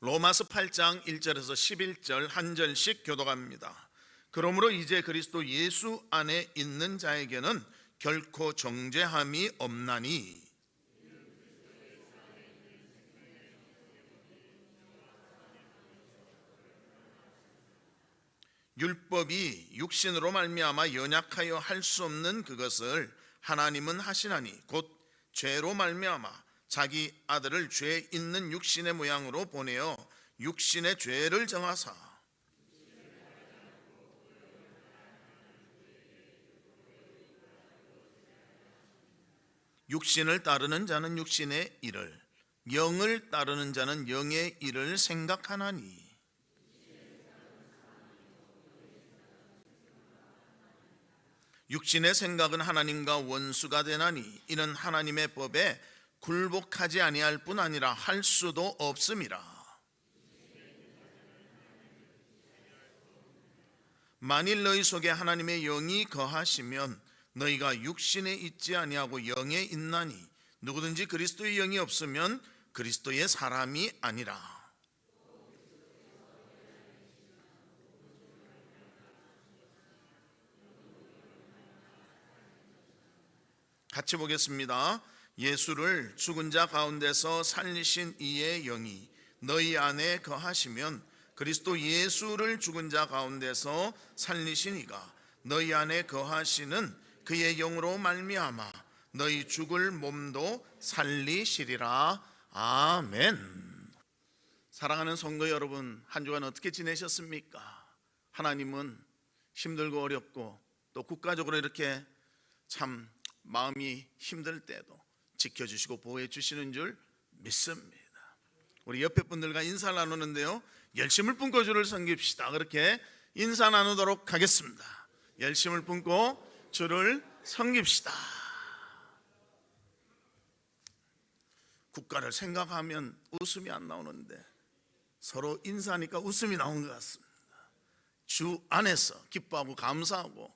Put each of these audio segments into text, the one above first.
로마서 8장 1절에서 11절 한 절씩 교독합니다. 그러므로 이제 그리스도 예수 안에 있는 자에게는 결코 정죄함이 없나니 율법이 육신으로 말미암아 연약하여 할 수 없는 그것을 하나님은 하시나니 곧 죄로 말미암아 자기 아들을 죄 있는 육신의 모양으로 보내어 육신의 죄를 정하사 육신을 따르는 자는 육신의 일을, 영을 따르는 자는 영의 일을 생각하나니 육신의 생각은 하나님과 원수가 되나니 이는 하나님의 법에 굴복하지 아니할 뿐 아니라 할 수도 없음이라. 만일 너희 속에 하나님의 영이 거하시면 너희가 육신에 있지 아니하고 영에 있나니 누구든지 그리스도의 영이 없으면 그리스도의 사람이 아니라. 같이 보겠습니다. 예수를 죽은 자 가운데서 살리신 이의 영이 너희 안에 거하시면 그리스도 예수를 죽은 자 가운데서 살리신 이가 너희 안에 거하시는 그의 영으로 말미암아 너희 죽을 몸도 살리시리라. 아멘. 사랑하는 성도 여러분, 한 주간 어떻게 지내셨습니까? 하나님은 힘들고 어렵고 또 국가적으로 이렇게 참 마음이 힘들 때도 지켜주시고 보호해 주시는 줄 믿습니다. 우리 옆에 분들과 인사 나누는데요, 열심을 품고 주를 섬깁시다. 그렇게 인사 나누도록 하겠습니다. 열심을 품고 주를 섬깁시다. 국가를 생각하면 웃음이 안 나오는데 서로 인사하니까 웃음이 나온 것 같습니다. 주 안에서 기뻐하고 감사하고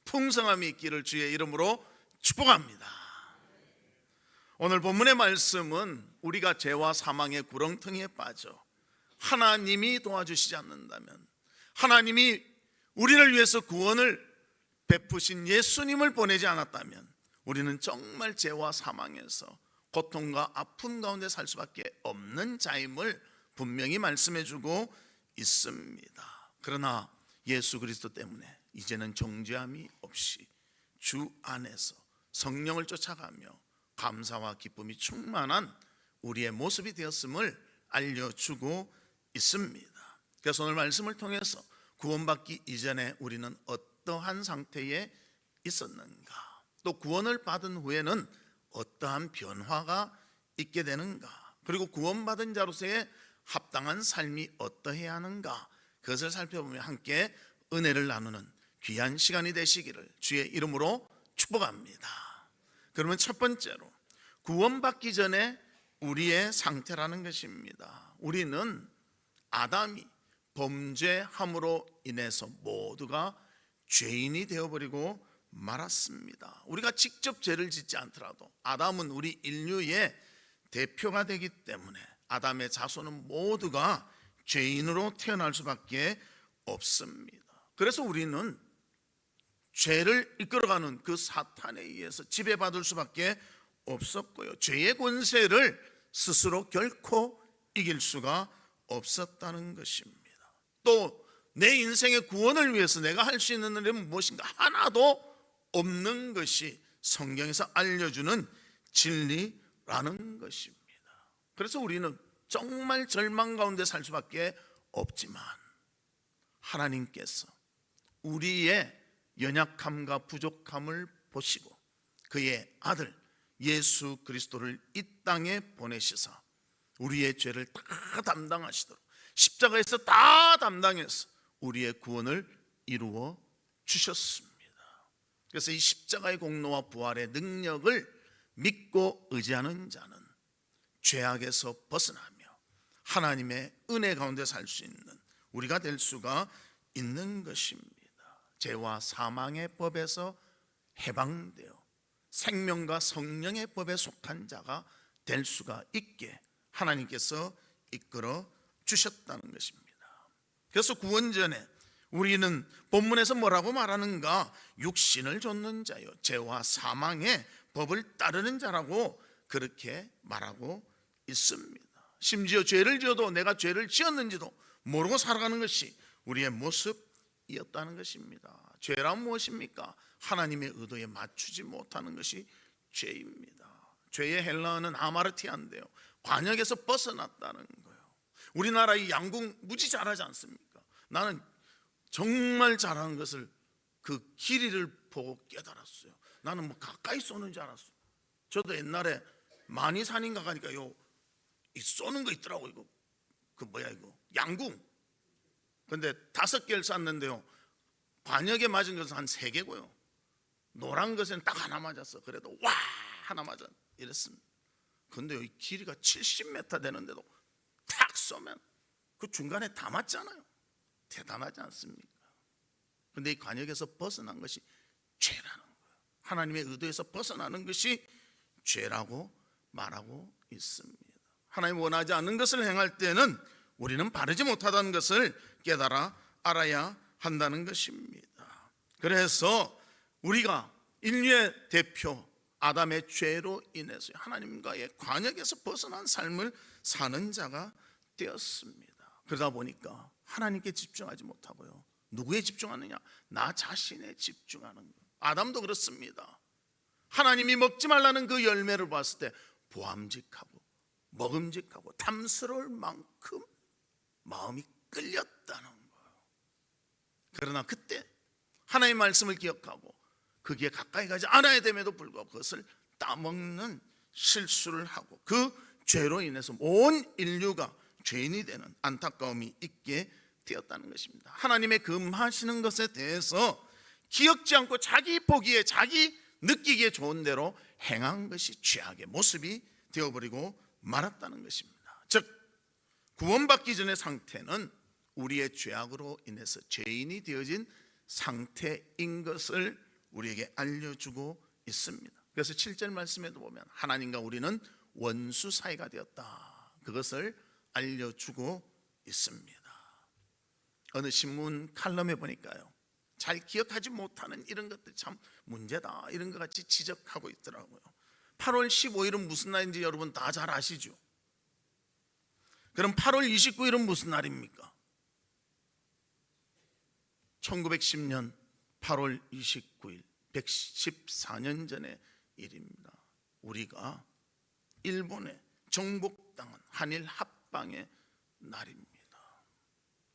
풍성함이 있기를 주의 이름으로 축복합니다. 오늘 본문의 말씀은 우리가 죄와 사망의 구렁텅이에 빠져 하나님이 도와주시지 않는다면, 하나님이 우리를 위해서 구원을 베푸신 예수님을 보내지 않았다면 우리는 정말 죄와 사망에서 고통과 아픔 가운데 살 수밖에 없는 자임을 분명히 말씀해주고 있습니다. 그러나 예수 그리스도 때문에 이제는 정죄함이 없이 주 안에서 성령을 쫓아가며 감사와 기쁨이 충만한 우리의 모습이 되었음을 알려주고 있습니다. 그래서 오늘 말씀을 통해서 구원받기 이전에 우리는 어떠한 상태에 있었는가, 또 구원을 받은 후에는 어떠한 변화가 있게 되는가, 그리고 구원받은 자로서의 합당한 삶이 어떠해야 하는가, 그것을 살펴보며 함께 은혜를 나누는 귀한 시간이 되시기를 주의 이름으로 축복합니다. 그러면 첫 번째로 구원받기 전에 우리의 상태라는 것입니다. 우리는 아담이 범죄함으로 인해서 모두가 죄인이 되어버리고 말았습니다. 우리가 직접 죄를 짓지 않더라도 아담은 우리 인류의 대표가 되기 때문에 아담의 자손은 모두가 죄인으로 태어날 수밖에 없습니다. 그래서 우리는 죄를 이끌어가는 그 사탄에 의해서 지배받을 수밖에 없었고요, 죄의 권세를 스스로 결코 이길 수가 없었다는 것입니다. 또 내 인생의 구원을 위해서 내가 할 수 있는 일은 무엇인가 하나도 없는 것이 성경에서 알려주는 진리라는 것입니다. 그래서 우리는 정말 절망 가운데 살 수밖에 없지만 하나님께서 우리의 연약함과 부족함을 보시고 그의 아들 예수 그리스도를 이 땅에 보내시사 우리의 죄를 다 담당하시도록 십자가에서 다 담당해서 우리의 구원을 이루어 주셨습니다. 그래서 이 십자가의 공로와 부활의 능력을 믿고 의지하는 자는 죄악에서 벗어나며 하나님의 은혜 가운데 살 수 있는 우리가 될 수가 있는 것입니다. 죄와 사망의 법에서 해방되어 생명과 성령의 법에 속한 자가 될 수가 있게 하나님께서 이끌어 주셨다는 것입니다. 그래서 구원 전에 우리는 본문에서 뭐라고 말하는가? 육신을 좇는 자요, 죄와 사망의 법을 따르는 자라고 그렇게 말하고 있습니다. 심지어 죄를 지어도 내가 죄를 지었는지도 모르고 살아가는 것이 우리의 모습이었다는 것입니다. 죄란 무엇입니까? 하나님의 의도에 맞추지 못하는 것이 죄입니다. 죄의 헬라어는 아마르티아인데요, 관역에서 벗어났다는 거예요. 우리나라 이 양궁 무지 잘하지 않습니까? 나는 정말 잘하는 것을 그 길이를 보고 깨달았어요. 나는 뭐 가까이 쏘는 줄 알았어요. 저도 옛날에 만이산인가 가니까 이 쏘는 거 있더라고. 이거 양궁. 근데 5개를 쐈는데요, 관역에 맞은 것은 한 3개고요, 노란 것은 딱 하나 맞았어. 그래도 와 하나 맞아 이랬습니다. 근데 이 길이가 70m 되는데도 탁 쏘면 그 중간에 다 맞잖아요. 대단하지 않습니까? 근데 이 관역에서 벗어난 것이 죄라는 거예요. 하나님의 의도에서 벗어나는 것이 죄라고 말하고 있습니다. 하나님 원하지 않는 것을 행할 때는 우리는 바르지 못하다는 것을 깨달아 알아야 한다는 것입니다. 그래서 우리가 인류의 대표 아담의 죄로 인해서 하나님과의 관역에서 벗어난 삶을 사는 자가 되었습니다. 그러다 보니까 하나님께 집중하지 못하고요, 누구에 집중하느냐? 나 자신에 집중하는 거예요. 아담도 그렇습니다. 하나님이 먹지 말라는 그 열매를 봤을 때 보암직하고 먹음직하고 탐스러울 만큼 마음이 끌렸다는 거예요. 그러나 그때 하나님의 말씀을 기억하고 거기에 가까이 가지 않아야 됨에도 불구하고 그것을 따먹는 실수를 하고 그 죄로 인해서 온 인류가 죄인이 되는 안타까움이 있게 되었다는 것입니다. 하나님의 금하시는 것에 대해서 기억지 않고 자기 보기에 자기 느끼기에 좋은 대로 행한 것이 죄악의 모습이 되어버리고 말았다는 것입니다. 즉 구원받기 전의 상태는 우리의 죄악으로 인해서 죄인이 되어진 상태인 것을 우리에게 알려주고 있습니다. 그래서 7절 말씀에도 보면 하나님과 우리는 원수 사이가 되었다, 그것을 알려주고 있습니다. 어느 신문 칼럼에 보니까요, 잘 기억하지 못하는 이런 것들이 참 문제다, 이런 것 같이 지적하고 있더라고요. 8월 15일은 무슨 날인지 여러분 다 잘 아시죠? 그럼 8월 29일은 무슨 날입니까? 1910년 8월 29일 114년 전의 일입니다. 우리가 일본에 정복당한 한일 합방의 날입니다.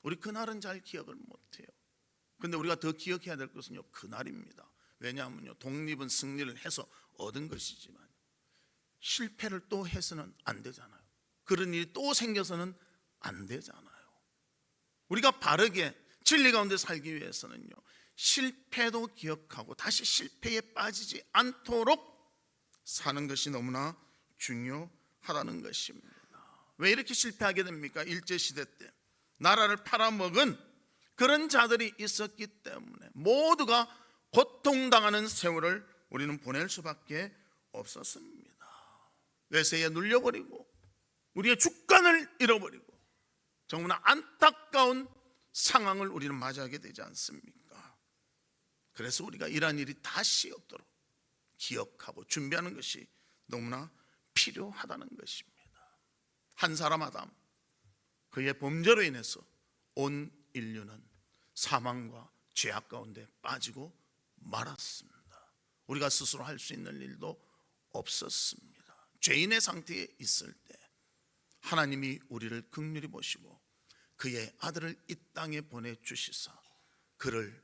우리 그날은 잘 기억을 못해요. 근데 우리가 더 기억해야 될 것은요, 그날입니다. 왜냐하면요, 독립은 승리를 해서 얻은 것이지만 실패를 또 해서는 안 되잖아요. 그런 일이 또 생겨서는 안 되잖아요. 우리가 바르게 진리 가운데 살기 위해서는요, 실패도 기억하고 다시 실패에 빠지지 않도록 사는 것이 너무나 중요하다는 것입니다. 왜 이렇게 실패하게 됩니까? 일제시대 때 나라를 팔아먹은 그런 자들이 있었기 때문에 모두가 고통당하는 세월을 우리는 보낼 수밖에 없었습니다. 외세에 눌려버리고 우리의 주권을 잃어버리고 정말 안타까운 상황을 우리는 맞이하게 되지 않습니까? 그래서 우리가 이러한 일이 다시 없도록 기억하고 준비하는 것이 너무나 필요하다는 것입니다. 한 사람 아담, 그의 범죄로 인해서 온 인류는 사망과 죄악 가운데 빠지고 말았습니다. 우리가 스스로 할 수 있는 일도 없었습니다. 죄인의 상태에 있을 때 하나님이 우리를 긍휼히 보시고 그의 아들을 이 땅에 보내주시사 그를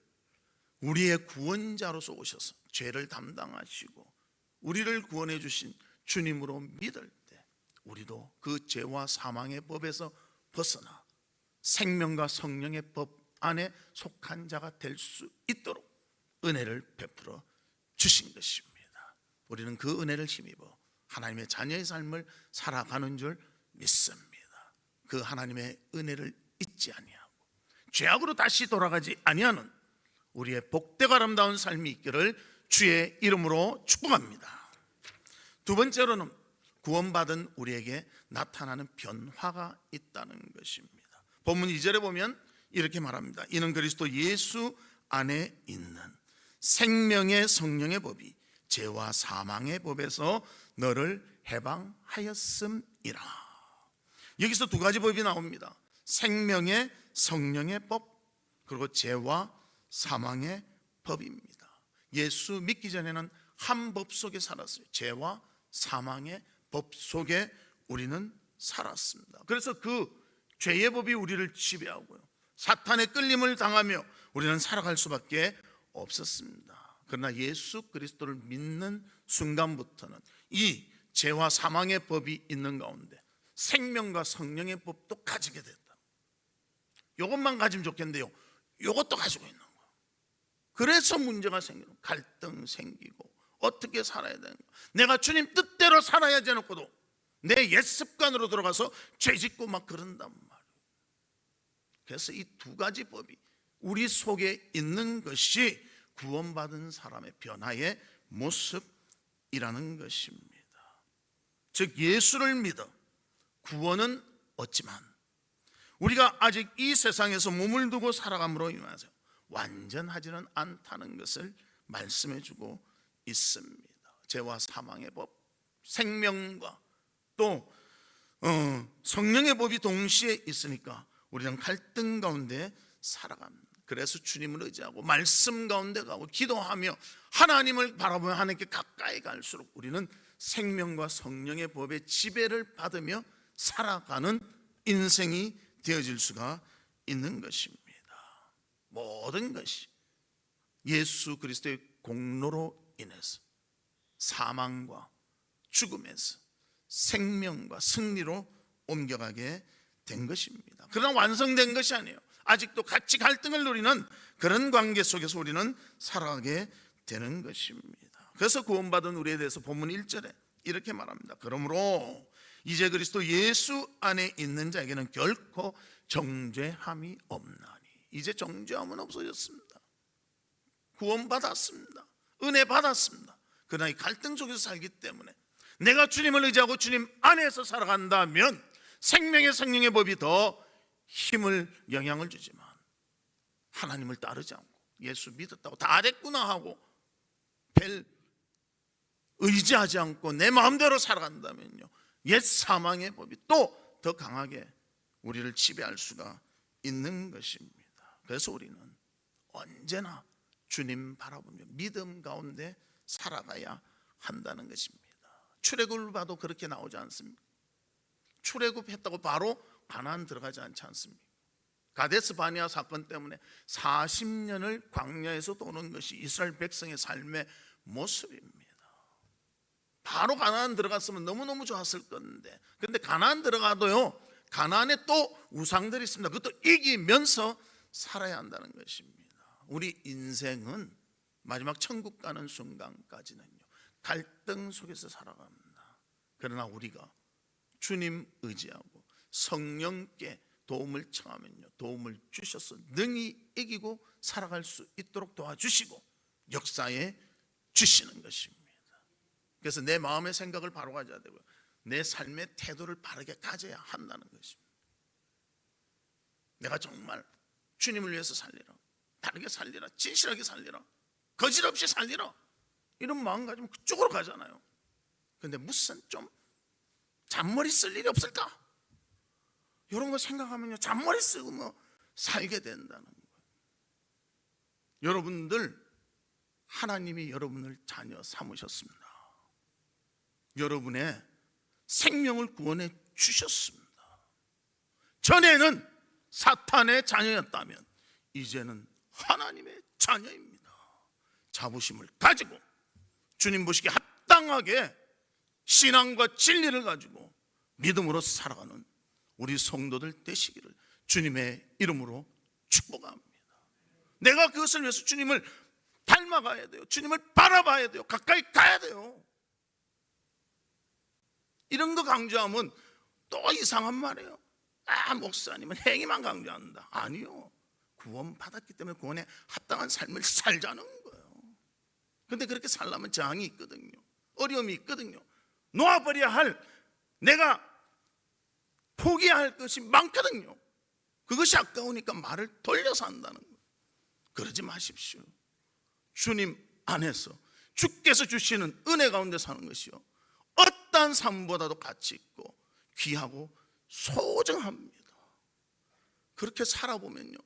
우리의 구원자로서 오셔서 죄를 담당하시고 우리를 구원해 주신 주님으로 믿을 때 우리도 그 죄와 사망의 법에서 벗어나 생명과 성령의 법 안에 속한 자가 될 수 있도록 은혜를 베풀어 주신 것입니다. 우리는 그 은혜를 힘입어 하나님의 자녀의 삶을 살아가는 줄 믿습니다. 그 하나님의 은혜를 잊지 아니하고 죄악으로 다시 돌아가지 아니하는 우리의 복되고 아름다운 삶이 있기를 주의 이름으로 축복합니다. 두 번째로는 구원받은 우리에게 나타나는 변화가 있다는 것입니다. 본문 2절에 보면 이렇게 말합니다. 이는 그리스도 예수 안에 있는 생명의 성령의 법이 죄와 사망의 법에서 너를 해방하였음이라. 여기서 두 가지 법이 나옵니다. 생명의 성령의 법, 그리고 죄와 사망의 법입니다. 예수 믿기 전에는 한 법 속에 살았어요. 죄와 사망의 법 속에 우리는 살았습니다. 그래서 그 죄의 법이 우리를 지배하고요, 사탄의 끌림을 당하며 우리는 살아갈 수밖에 없었습니다. 그러나 예수 그리스도를 믿는 순간부터는 이 죄와 사망의 법이 있는 가운데 생명과 성령의 법도 가지게 됐다. 이것만 가지면 좋겠는데요, 이것도 가지고 있는 거예요. 그래서 문제가 생기고 갈등 생기고 어떻게 살아야 되는 거야. 내가 주님 뜻대로 살아야지 해놓고도 내 옛 습관으로 들어가서 죄짓고 막 그런단 말이에요. 그래서 이 두 가지 법이 우리 속에 있는 것이 구원받은 사람의 변화의 모습이라는 것입니다. 즉 예수를 믿어 구원은 얻지만 우리가 아직 이 세상에서 몸을 두고 살아감으로 인해서 완전하지는 않다는 것을 말씀해 주고 있습니다. 죄와 사망의 법, 생명과 또 성령의 법이 동시에 있으니까 우리는 갈등 가운데 살아갑니다. 그래서 주님을 의지하고 말씀 가운데 가고 기도하며 하나님을 바라보며 하나님께 가까이 갈수록 우리는 생명과 성령의 법의 지배를 받으며 살아가는 인생이 되어질 수가 있는 것입니다. 모든 것이 예수 그리스도의 공로로 인해서 사망과 죽음에서 생명과 승리로 옮겨가게 된 것입니다. 그러나 완성된 것이 아니에요. 아직도 같이 갈등을 누리는 그런 관계 속에서 우리는 살아가게 되는 것입니다. 그래서 구원받은 우리에 대해서 본문 1절에 이렇게 말합니다. 그러므로 이제 그리스도 예수 안에 있는 자에게는 결코 정죄함이 없나니. 이제 정죄함은 없어졌습니다. 구원받았습니다. 은혜 받았습니다. 그러나 이 갈등 속에서 살기 때문에 내가 주님을 의지하고 주님 안에서 살아간다면 생명의 성령의 법이 더 힘을 영향을 주지만 하나님을 따르지 않고 예수 믿었다고 다 됐구나 하고 별 의지하지 않고 내 마음대로 살아간다면요, 옛 사망의 법이 또 더 강하게 우리를 지배할 수가 있는 것입니다. 그래서 우리는 언제나 주님 바라보며 믿음 가운데 살아가야 한다는 것입니다. 출애굽을 봐도 그렇게 나오지 않습니까? 출애굽했다고 바로 가나안 들어가지 않지 않습니까? 가데스 바네아 사건 때문에 40년을 광야에서 도는 것이 이스라엘 백성의 삶의 모습입니다. 바로 가나안 들어갔으면 너무너무 좋았을 건데, 근데 가나안 들어가도요, 가나안에 또 우상들이 있습니다. 그것도 이기면서 살아야 한다는 것입니다. 우리 인생은 마지막 천국 가는 순간까지는요, 갈등 속에서 살아갑니다. 그러나 우리가 주님 의지하고 성령께 도움을 청하면요, 도움을 주셔서 능히 이기고 살아갈 수 있도록 도와주시고 역사에 주시는 것입니다. 그래서 내 마음의 생각을 바로 가져야 되고요, 내 삶의 태도를 바르게 가져야 한다는 것입니다. 내가 정말 주님을 위해서 살리라, 바르게 살리라, 진실하게 살리라, 거짓 없이 살리라, 이런 마음 가지면 그쪽으로 가잖아요. 그런데 무슨 좀 잔머리 쓸 일이 없을까? 이런 거 생각하면요, 잔머리 쓰고 뭐 살게 된다는 거예요. 여러분들, 하나님이 여러분을 자녀 삼으셨습니다. 여러분의 생명을 구원해 주셨습니다. 전에는 사탄의 자녀였다면 이제는 하나님의 자녀입니다. 자부심을 가지고 주님 보시기에 합당하게 신앙과 진리를 가지고 믿음으로 살아가는 우리 성도들 되시기를 주님의 이름으로 축복합니다. 내가 그것을 위해서 주님을 닮아가야 돼요. 주님을 바라봐야 돼요. 가까이 가야 돼요. 이런 거 강조하면 또 이상한 말이에요. 목사님은 행위만 강조한다. 아니요, 구원 받았기 때문에 구원에 합당한 삶을 살자는 거예요. 그런데 그렇게 살려면 저항이 있거든요. 어려움이 있거든요. 놓아버려야 할, 내가 포기해야 할 것이 많거든요. 그것이 아까우니까 말을 돌려서 한다는 거예요. 그러지 마십시오. 주님 안에서 주께서 주시는 은혜 가운데 사는 것이요, 어떠한 삶보다도 가치 있고 귀하고 소중합니다. 그렇게 살아보면요,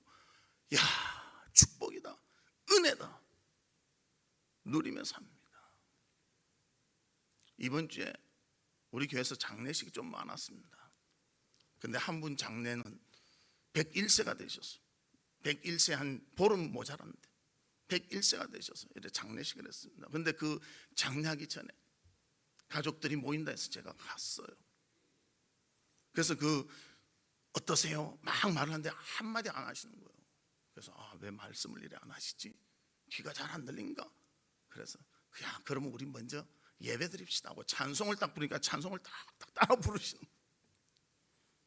야, 축복이다, 은혜다 누리며 삽니다. 이번 주에 우리 교회에서 장례식이 좀 많았습니다. 근데 한 분 장례는 101세가 되셨어요. 101세 한 보름 모자란데 101세가 되셔서 이렇게 장례식을 했습니다. 근데 그 장례하기 전에 가족들이 모인다 해서 제가 갔어요. 그래서 어떠세요? 막 말을 하는데 한마디 안 하시는 거예요. 그래서 왜 말씀을 이래 안 하시지? 귀가 잘 안 들린가? 그래서 그러면 우리 먼저 예배 드립시다 하고 찬송을 딱 부르니까 찬송을 딱 따라 부르시는 거예요.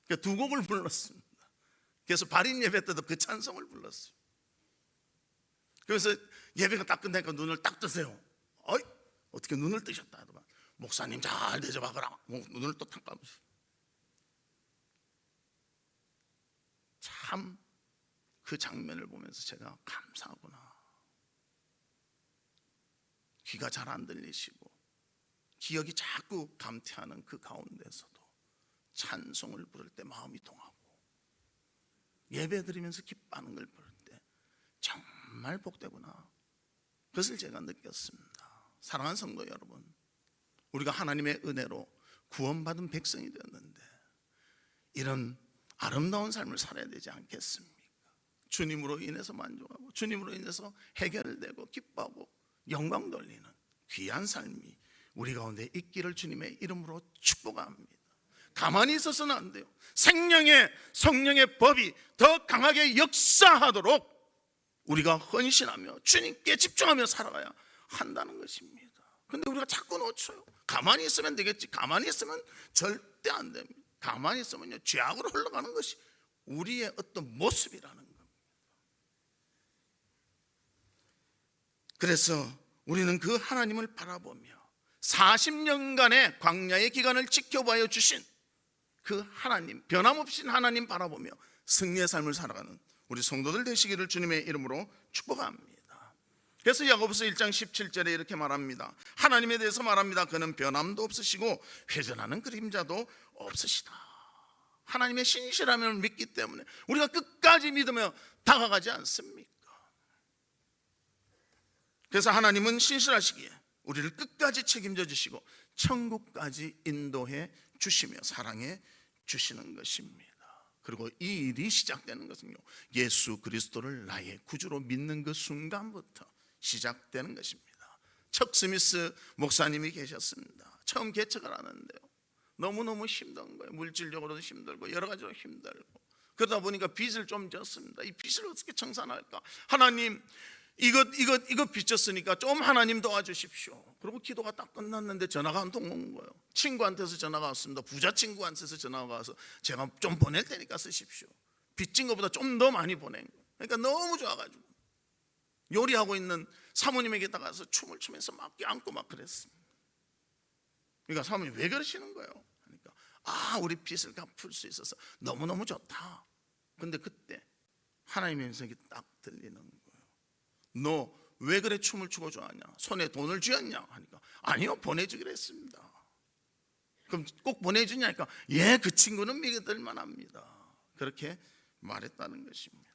그러니까 2곡을 불렀습니다. 그래서 발인 예배 때도 그 찬송을 불렀어요. 그래서 예배가 딱 끝나니까 눈을 딱 뜨세요. 어떻게 눈을 뜨셨다 하더만, 목사님 잘 대접하거라. 눈을 또 딱 감으시고. 참 그 장면을 보면서 제가 감사하구나. 귀가 잘 안 들리시고 기억이 자꾸 감퇴하는 그 가운데서도 찬송을 부를 때 마음이 동하고 예배 드리면서 기뻐하는 걸 부를 때 정말 복되구나. 그것을 제가 느꼈습니다. 사랑하는 성도 여러분, 우리가 하나님의 은혜로 구원받은 백성이 되었는데 이런 아름다운 삶을 살아야 되지 않겠습니까? 주님으로 인해서 만족하고 주님으로 인해서 해결되고 기뻐하고 영광 돌리는 귀한 삶이 우리 가운데 있기를 주님의 이름으로 축복합니다. 가만히 있어서는 안 돼요. 생명의 성령의 법이 더 강하게 역사하도록 우리가 헌신하며 주님께 집중하며 살아가야 한다는 것입니다. 그런데 우리가 자꾸 놓쳐요. 가만히 있으면 되겠지. 가만히 있으면 절대 안 됩니다. 가만히 있으면요, 죄악으로 흘러가는 것이 우리의 어떤 모습이라는 겁니다. 그래서 우리는 그 하나님을 바라보며 40년간의 광야의 기간을 지켜봐야 주신 그 하나님, 변함없인 하나님 바라보며 승리의 삶을 살아가는 우리 성도들 되시기를 주님의 이름으로 축복합니다. 그래서 야고보서 1장 17절에 이렇게 말합니다. 하나님에 대해서 말합니다. 그는 변함도 없으시고 회전하는 그림자도 없으시다. 하나님의 신실함을 믿기 때문에 우리가 끝까지 믿으며 다가가지 않습니까? 그래서 하나님은 신실하시기에 우리를 끝까지 책임져 주시고 천국까지 인도해 주시며 사랑해 주시는 것입니다. 그리고 이 일이 시작되는 것은요, 예수 그리스도를 나의 구주로 믿는 그 순간부터 시작되는 것입니다. 척 스미스 목사님이 계셨습니다. 처음 개척을 하는데요, 너무너무 힘든 거예요. 물질적으로도 힘들고 여러 가지로 힘들고 그러다 보니까 빚을 좀 졌습니다. 이 빚을 어떻게 청산할까? 하나님, 이거 빚졌으니까 좀 하나님 도와주십시오. 그리고 기도가 딱 끝났는데 전화가 한 통 온 거예요. 친구한테서 전화가 왔습니다. 부자 친구한테서 전화가 와서 제가 좀 보낼 테니까 쓰십시오. 빚진 것보다 좀 더 많이 보낸 거예요. 그러니까 너무 좋아가지고 요리하고 있는 사모님에게 가서 춤을 추면서 막 안고 막 그랬습니다. 그러니까 사모님 왜 그러시는 거예요? 그러니까 우리 빚을 갚을 수 있어서 너무너무 좋다. 근데 그때 하나님의 음성이 딱 들리는 거예요. 너 왜 그래 춤을 추고 좋아하냐? 손에 돈을 쥐었냐? 하니까 아니요, 보내주기로 했습니다. 그럼 꼭 보내주냐니까 그 친구는 믿을만 합니다. 그렇게 말했다는 것입니다.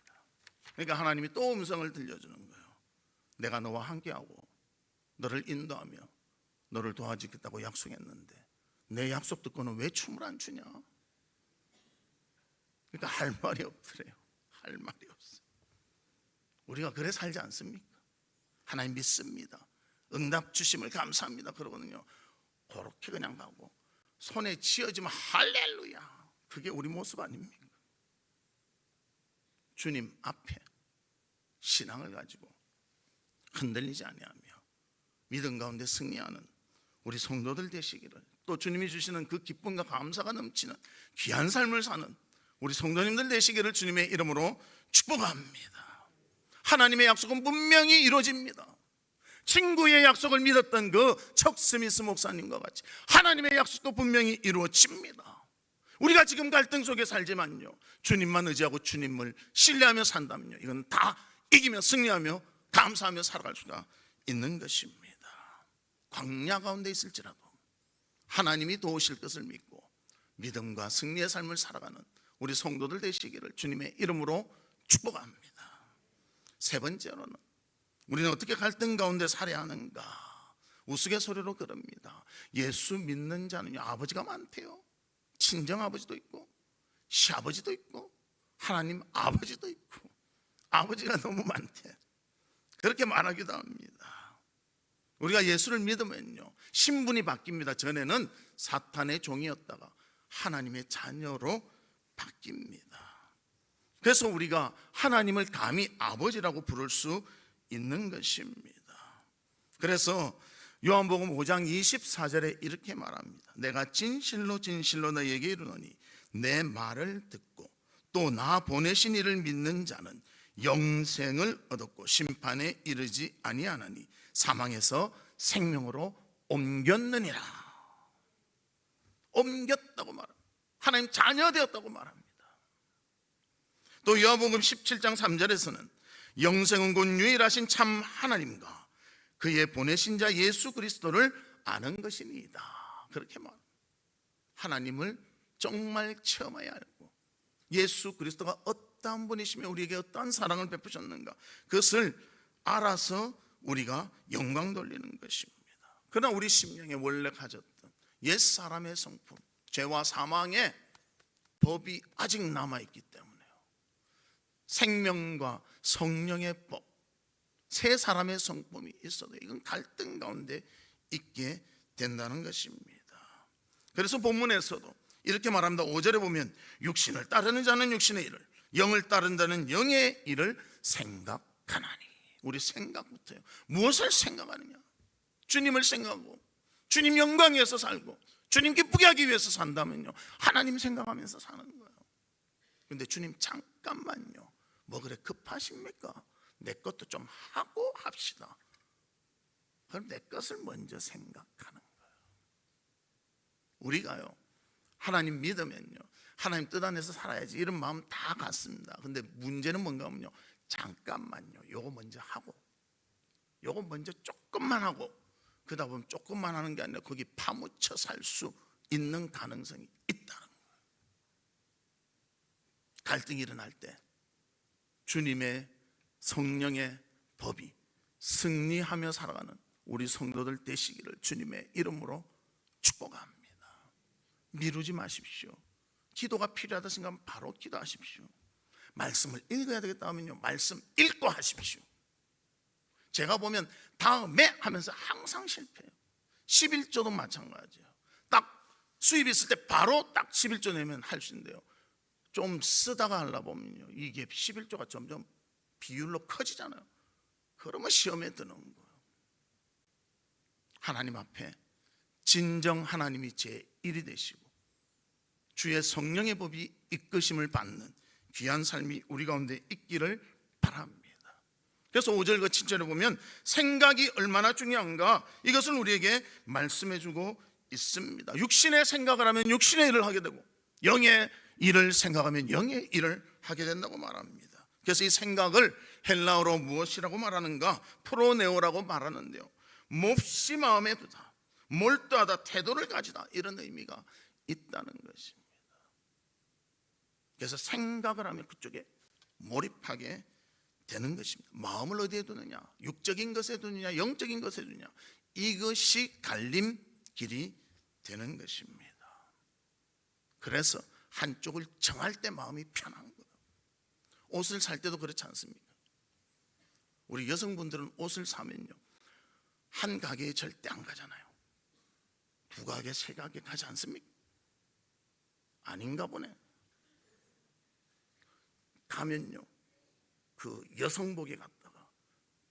그러니까 하나님이 또 음성을 들려주는 거예요. 내가 너와 함께하고 너를 인도하며 너를 도와주겠다고 약속했는데 내 약속 듣고는 왜 춤을 안 추냐? 그러니까 할 말이 없더래요. 할 말이 없어요. 우리가 그래 살지 않습니까? 하나님 믿습니다, 응답 주심을 감사합니다, 그러거든요. 그렇게 그냥 가고 손에 쥐어지면 할렐루야, 그게 우리 모습 아닙니까? 주님 앞에 신앙을 가지고 흔들리지 아니하며 믿음 가운데 승리하는 우리 성도들 되시기를, 또 주님이 주시는 그 기쁨과 감사가 넘치는 귀한 삶을 사는 우리 성도님들 되시기를 주님의 이름으로 축복합니다. 하나님의 약속은 분명히 이루어집니다. 친구의 약속을 믿었던 그 척 스미스 목사님과 같이 하나님의 약속도 분명히 이루어집니다. 우리가 지금 갈등 속에 살지만요, 주님만 의지하고 주님을 신뢰하며 산다면요, 이건 다 이기며 승리하며 감사하며 살아갈 수가 있는 것입니다. 광야 가운데 있을지라도 하나님이 도우실 것을 믿고 믿음과 승리의 삶을 살아가는 우리 성도들 되시기를 주님의 이름으로 축복합니다. 세 번째로는 우리는 어떻게 갈등 가운데 살아야 하는가? 우스갯소리로 그럽니다. 예수 믿는 자는 아버지가 많대요. 친정아버지도 있고 시아버지도 있고 하나님 아버지도 있고 아버지가 너무 많대. 그렇게 말하기도 합니다. 우리가 예수를 믿으면요, 신분이 바뀝니다. 전에는 사탄의 종이었다가 하나님의 자녀로 바뀝니다. 그래서 우리가 하나님을 감히 아버지라고 부를 수 있는 것입니다. 그래서 요한복음 5장 24절에 이렇게 말합니다. 내가 진실로 진실로 너희에게 이르노니 내 말을 듣고 또 나 보내신 이를 믿는 자는 영생을 얻었고 심판에 이르지 아니하나니 사망에서 생명으로 옮겼느니라. 옮겼다고 말합니다. 하나님 자녀 되었다고 말합니다. 또 요한복음 17장 3절에서는 영생은 곧 유일하신 참 하나님과 그의 보내신 자 예수 그리스도를 아는 것이니이다. 그렇게 말합니다. 하나님을 정말 체험해야 알고 예수 그리스도가 어떠한 분이시며 우리에게 어떠한 사랑을 베푸셨는가, 그것을 알아서 우리가 영광 돌리는 것입니다. 그러나 우리 심령에 원래 가졌던 옛사람의 성품, 죄와 사망의 법이 아직 남아있기 때문에요, 생명과 성령의 법, 새 사람의 성품이 있어도 이건 갈등 가운데 있게 된다는 것입니다. 그래서 본문에서도 이렇게 말합니다. 5절에 보면 육신을 따르는 자는 육신의 일을, 영을 따르는 자는 영의 일을 생각하나니. 우리 생각부터요. 무엇을 생각하느냐? 주님을 생각하고 주님 영광 위해서 살고 주님 기쁘게 하기 위해서 산다면요, 하나님 생각하면서 사는 거예요. 그런데 주님 잠깐만요, 뭐 그래 급하십니까? 내 것도 좀 하고 합시다. 그럼 내 것을 먼저 생각하는 거예요. 우리가요, 하나님 믿으면요, 하나님 뜻 안에서 살아야지 이런 마음 다 같습니다. 근데 문제는 뭔가 하면요, 잠깐만요, 요거 먼저 하고 요거 먼저 조금만 하고 그러다 보면 조금만 하는 게 아니라 거기 파묻혀 살 수 있는 가능성이 있다는 거예요. 갈등이 일어날 때 주님의 성령의 법이 승리하며 살아가는 우리 성도들 되시기를 주님의 이름으로 축복합니다. 미루지 마십시오. 기도가 필요하다 생각하면 바로 기도하십시오. 말씀을 읽어야 되겠다 하면요, 말씀 읽고 하십시오. 제가 보면 다음에 하면서 항상 실패해요. 11조도 마찬가지예요. 딱 수입 있을 때 바로 딱 11조 내면 할 수 있는데요, 좀 쓰다가 하려 보면요, 이게 11조가 점점 비율로 커지잖아요. 그러면 시험에 드는 거예요. 하나님 앞에 진정 하나님이 제 1이 되시고 주의 성령의 법이 이끄심을 받는 귀한 삶이 우리 가운데 있기를 바랍니다. 그래서 5절과 7절에 보면 생각이 얼마나 중요한가, 이것을 우리에게 말씀해 주고 있습니다. 육신의 생각을 하면 육신의 일을 하게 되고 영의 일을 생각하면 영의 일을 하게 된다고 말합니다. 그래서 이 생각을 헬라어로 무엇이라고 말하는가? 프로네오라고 말하는데요, 몹시 마음에 두다, 몰두하다, 태도를 가지다, 이런 의미가 있다는 것입니다. 그래서 생각을 하면 그쪽에 몰입하게 되는 것입니다. 마음을 어디에 두느냐, 육적인 것에 두느냐 영적인 것에 두느냐, 이것이 갈림길이 되는 것입니다. 그래서 한쪽을 정할 때 마음이 편한 거예요. 옷을 살 때도 그렇지 않습니까? 우리 여성분들은 옷을 사면요, 한 가게에 절대 안 가잖아요. 두 가게, 세 가게 가지 않습니까? 아닌가 보네. 가면요, 그 여성복에 갔다가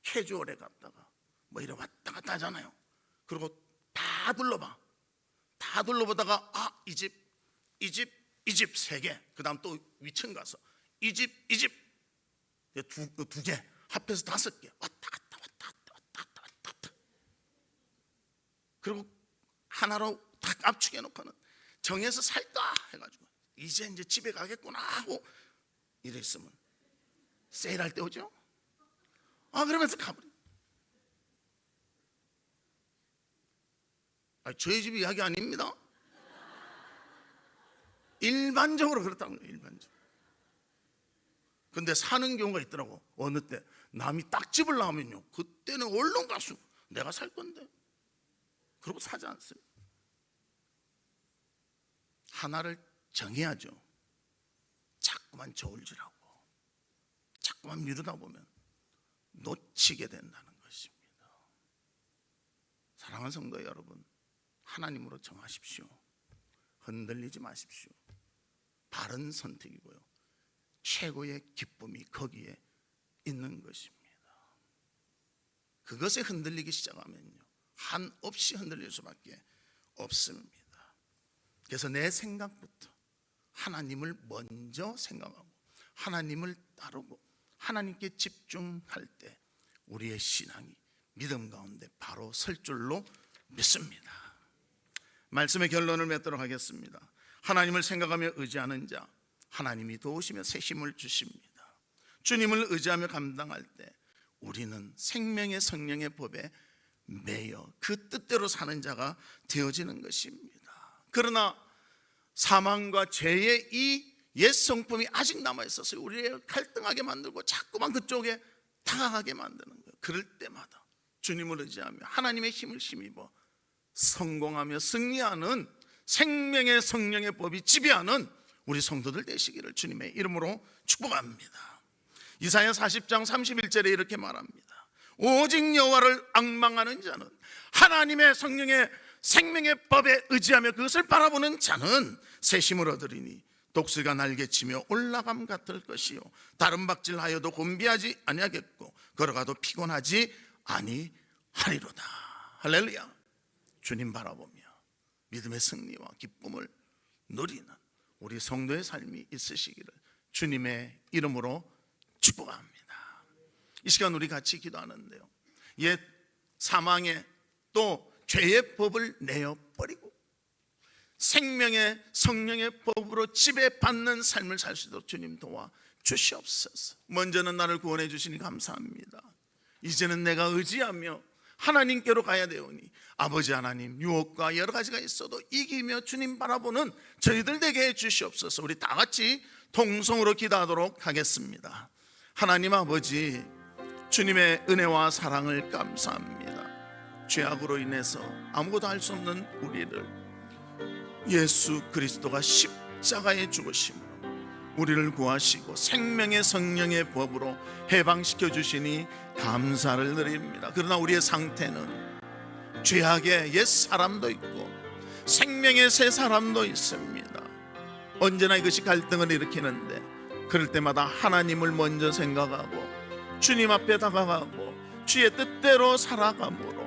캐주얼에 갔다가 뭐 이래 왔다 갔다 하잖아요. 그리고 다 둘러봐. 다 둘러보다가 아, 이 집, 이 집, 이 집 세 개, 그 다음 또 위층 가서 이 집, 이 집 두 개 합해서 5개 왔다 갔다 왔다 갔다 왔다 갔다 왔다. 그리고 하나로 딱 압축해 놓고는 정해서 살까 해가지고 이제 집에 가겠구나 하고 이랬으면 세일할 때 오죠. 그러면서 가버려. 저희 집 이야기 아닙니다. 일반적으로 그렇다는 거예요. 일반적으로. 근데 사는 경우가 있더라고. 어느 때 남이 딱 집을 나오면요, 그때는 얼른 가수 내가 살 건데 그러고 사지 않습니다. 하나를 정해야죠. 자꾸만 저울질하고 자꾸만 미루다 보면 놓치게 된다는 것입니다. 사랑하는 성도 여러분, 하나님으로 정하십시오. 흔들리지 마십시오. 바른 선택이고요, 최고의 기쁨이 거기에 있는 것입니다. 그것에 흔들리기 시작하면요, 한없이 흔들릴 수밖에 없습니다. 그래서 내 생각부터 하나님을 먼저 생각하고 하나님을 따르고 하나님께 집중할 때 우리의 신앙이 믿음 가운데 바로 설 줄로 믿습니다. 말씀의 결론을 맺도록 하겠습니다. 하나님을 생각하며 의지하는 자, 하나님이 도우시며 새 힘을 주십니다. 주님을 의지하며 감당할 때 우리는 생명의 성령의 법에 매여 그 뜻대로 사는 자가 되어지는 것입니다. 그러나 사망과 죄의 이 옛 성품이 아직 남아있어서 우리를 갈등하게 만들고 자꾸만 그쪽에 다가가게 만드는 거예요. 그럴 때마다 주님을 의지하며 하나님의 힘을 힘입어 성공하며 승리하는 생명의 성령의 법이 지배하는 우리 성도들 되시기를 주님의 이름으로 축복합니다. 이사야 40장 31절에 이렇게 말합니다. 오직 여호와를 앙망하는 자는, 하나님의 성령의 생명의 법에 의지하며 그것을 바라보는 자는 새 힘을 얻으리니 독수리가 날개치며 올라감 같을 것이요 다른 박질하여도 곤비하지 아니하겠고 걸어가도 피곤하지 아니하리로다. 할렐루야. 주님 바라보며 믿음의 승리와 기쁨을 누리는 우리 성도의 삶이 있으시기를 주님의 이름으로 축복합니다. 이 시간 우리 같이 기도하는데요, 옛 사망의 또 죄의 법을 내어버리고 생명의 성령의 법으로 지배받는 삶을 살 수 있도록 주님 도와 주시옵소서. 먼저는 나를 구원해 주시니 감사합니다. 이제는 내가 의지하며 하나님께로 가야 되오니 아버지 하나님, 유혹과 여러 가지가 있어도 이기며 주님 바라보는 저희들 되게 해 주시옵소서. 우리 다 같이 통성으로 기도하도록 하겠습니다. 하나님 아버지, 주님의 은혜와 사랑을 감사합니다. 죄악으로 인해서 아무것도 할 수 없는 우리를 예수 그리스도가 십자가에 죽으심으로 우리를 구하시고 생명의 성령의 법으로 해방시켜 주시니 감사를 드립니다. 그러나 우리의 상태는 죄악의 옛 사람도 있고 생명의 새 사람도 있습니다. 언제나 이것이 갈등을 일으키는데 그럴 때마다 하나님을 먼저 생각하고 주님 앞에 다가가고 주의 뜻대로 살아감으로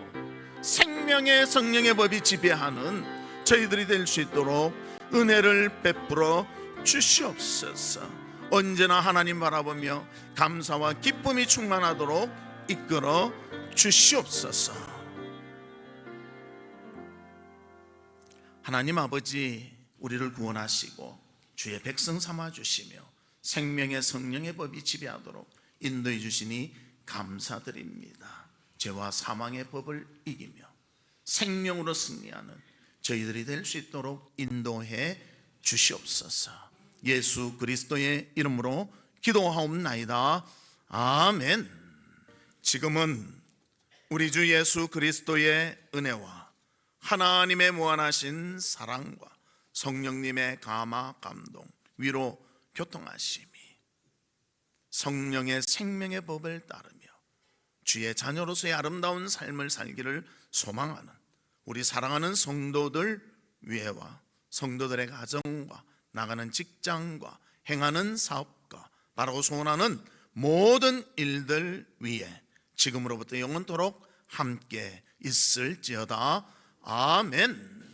생명의 성령의 법이 지배하는 저희들이 될 수 있도록 은혜를 베풀어 주시옵소서. 언제나 하나님 바라보며 감사와 기쁨이 충만하도록 이끌어 주시옵소서. 하나님 아버지, 우리를 구원하시고 주의 백성 삼아 주시며 생명의 성령의 법이 지배하도록 인도해 주시니 감사드립니다. 죄와 사망의 법을 이기며 생명으로 승리하는 저희들이 될 수 있도록 인도해 주시옵소서. 예수 그리스도의 이름으로 기도하옵나이다. 아멘. 지금은 우리 주 예수 그리스도의 은혜와 하나님의 무한하신 사랑과 성령님의 감화 감동 위로 교통하심이 성령의 생명의 법을 따르며 주의 자녀로서의 아름다운 삶을 살기를 소망하는 우리 사랑하는 성도들 위에와 성도들의 가정과 나가는 직장과 행하는 사업과 바라고 소원하는 모든 일들 위에 지금으로부터 영원토록 함께 있을지어다. 아멘.